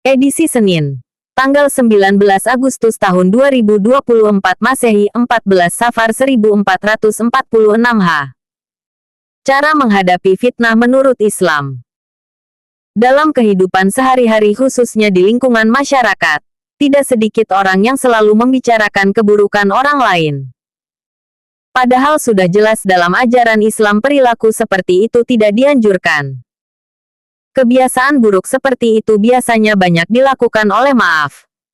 Edisi Senin, tanggal 19 Agustus tahun 2024 Masehi 14 Safar 1446 H. Cara menghadapi fitnah menurut Islam. Dalam kehidupan sehari-hari khususnya di lingkungan masyarakat, tidak sedikit orang yang selalu membicarakan keburukan orang lain. Padahal sudah jelas dalam ajaran Islam perilaku seperti itu tidak dianjurkan. Kebiasaan buruk seperti itu biasanya banyak dilakukan oleh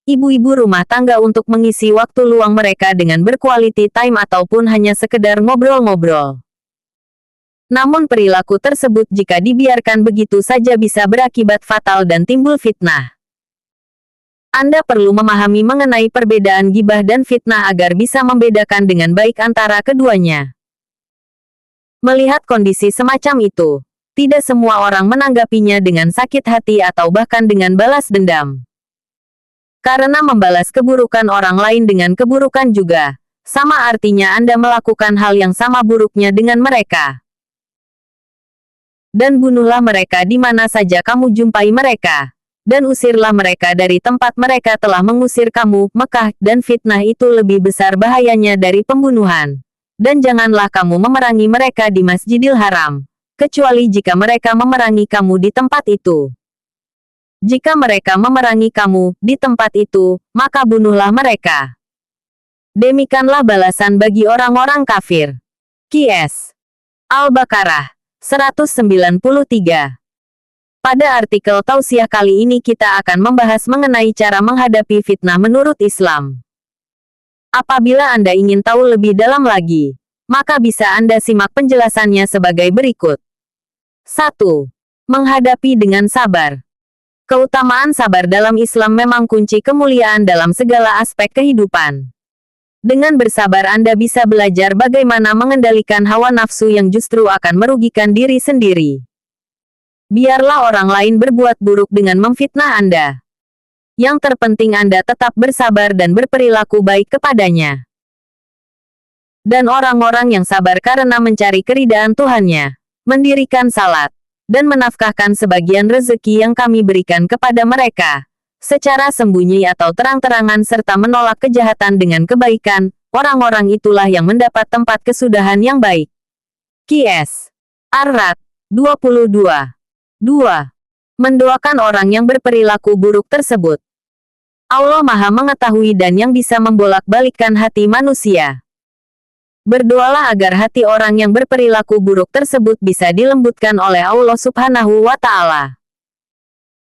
ibu-ibu rumah tangga untuk mengisi waktu luang mereka dengan berquality time ataupun hanya sekedar ngobrol-ngobrol. Namun perilaku tersebut jika dibiarkan begitu saja bisa berakibat fatal dan timbul fitnah. Anda perlu memahami mengenai perbedaan gibah dan fitnah agar bisa membedakan dengan baik antara keduanya. Melihat kondisi semacam itu, tidak semua orang menanggapinya dengan sakit hati atau bahkan dengan balas dendam. Karena membalas keburukan orang lain dengan keburukan juga, sama artinya Anda melakukan hal yang sama buruknya dengan mereka. Dan bunuhlah mereka di mana saja kamu jumpai mereka. Dan usirlah mereka dari tempat mereka telah mengusir kamu, Mekah, dan fitnah itu lebih besar bahayanya dari pembunuhan. Dan janganlah kamu memerangi mereka di Masjidil Haram, kecuali jika mereka memerangi kamu di tempat itu. Jika mereka memerangi kamu di tempat itu, maka bunuhlah mereka. Demikianlah balasan bagi orang-orang kafir. Qs. Al-Baqarah 193. Pada artikel tausiah kali ini kita akan membahas mengenai cara menghadapi fitnah menurut Islam. Apabila Anda ingin tahu lebih dalam lagi, maka bisa Anda simak penjelasannya sebagai berikut. 1. Menghadapi dengan sabar. Keutamaan sabar dalam Islam memang kunci kemuliaan dalam segala aspek kehidupan. Dengan bersabar Anda bisa belajar bagaimana mengendalikan hawa nafsu yang justru akan merugikan diri sendiri. Biarlah orang lain berbuat buruk dengan memfitnah Anda. Yang terpenting Anda tetap bersabar dan berperilaku baik kepadanya. Dan orang-orang yang sabar karena mencari keridaan Tuhannya, mendirikan salat, dan menafkahkan sebagian rezeki yang kami berikan kepada mereka, secara sembunyi atau terang-terangan serta menolak kejahatan dengan kebaikan, orang-orang itulah yang mendapat tempat kesudahan yang baik. Qs. Ar-Ra'd 22. 2. Mendoakan orang yang berperilaku buruk tersebut. Allah Maha Mengetahui dan yang bisa membolak-balikkan hati manusia. Berdoalah agar hati orang yang berperilaku buruk tersebut bisa dilembutkan oleh Allah Subhanahu wa Ta'ala.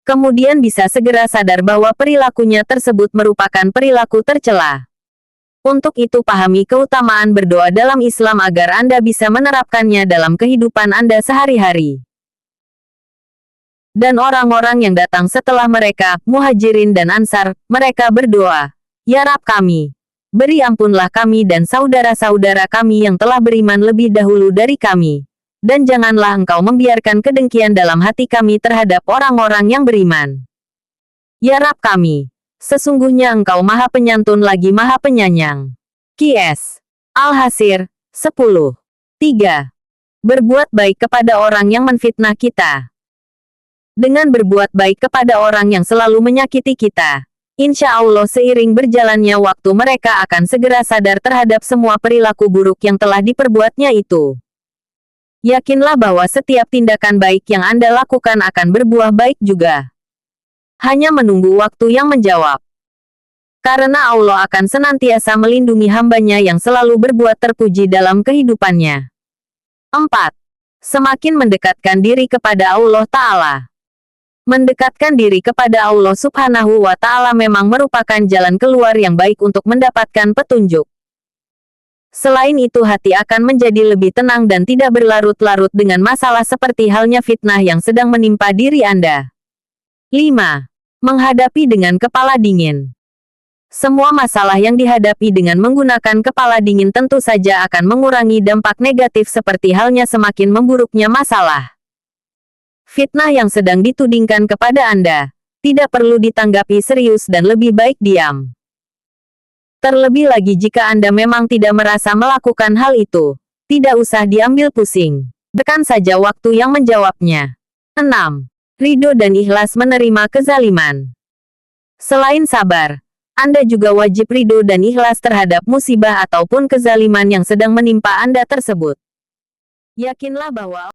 Kemudian bisa segera sadar bahwa perilakunya tersebut merupakan perilaku tercela. Untuk itu pahami keutamaan berdoa dalam Islam agar Anda bisa menerapkannya dalam kehidupan Anda sehari-hari. Dan orang-orang yang datang setelah mereka, Muhajirin dan Ansar, mereka berdoa, "Ya Rabb kami, beri ampunlah kami dan saudara-saudara kami yang telah beriman lebih dahulu dari kami. Dan janganlah Engkau membiarkan kedengkian dalam hati kami terhadap orang-orang yang beriman. Ya Rabb kami, sesungguhnya Engkau Maha Penyantun lagi Maha Penyayang." Qs. Al-Hasir 10. 3. Berbuat baik kepada orang yang menfitnah kita. Dengan berbuat baik kepada orang yang selalu menyakiti kita, insya Allah seiring berjalannya waktu mereka akan segera sadar terhadap semua perilaku buruk yang telah diperbuatnya itu. Yakinlah bahwa setiap tindakan baik yang Anda lakukan akan berbuah baik juga. Hanya menunggu waktu yang menjawab. Karena Allah akan senantiasa melindungi hambanya yang selalu berbuat terpuji dalam kehidupannya. 4. Semakin mendekatkan diri kepada Allah Ta'ala. Mendekatkan diri kepada Allah Subhanahu wa Ta'ala memang merupakan jalan keluar yang baik untuk mendapatkan petunjuk. Selain itu hati akan menjadi lebih tenang dan tidak berlarut-larut dengan masalah seperti halnya fitnah yang sedang menimpa diri Anda. 5. Menghadapi dengan kepala dingin. Semua masalah yang dihadapi dengan menggunakan kepala dingin tentu saja akan mengurangi dampak negatif seperti halnya semakin memburuknya masalah. Fitnah yang sedang ditudingkan kepada Anda tidak perlu ditanggapi serius dan lebih baik diam. Terlebih lagi jika Anda memang tidak merasa melakukan hal itu, tidak usah diambil pusing. Biarkan saja waktu yang menjawabnya. 6. Ridho dan ikhlas menerima kezaliman. Selain sabar, Anda juga wajib ridho dan ikhlas terhadap musibah ataupun kezaliman yang sedang menimpa Anda tersebut. Yakinlah bahwa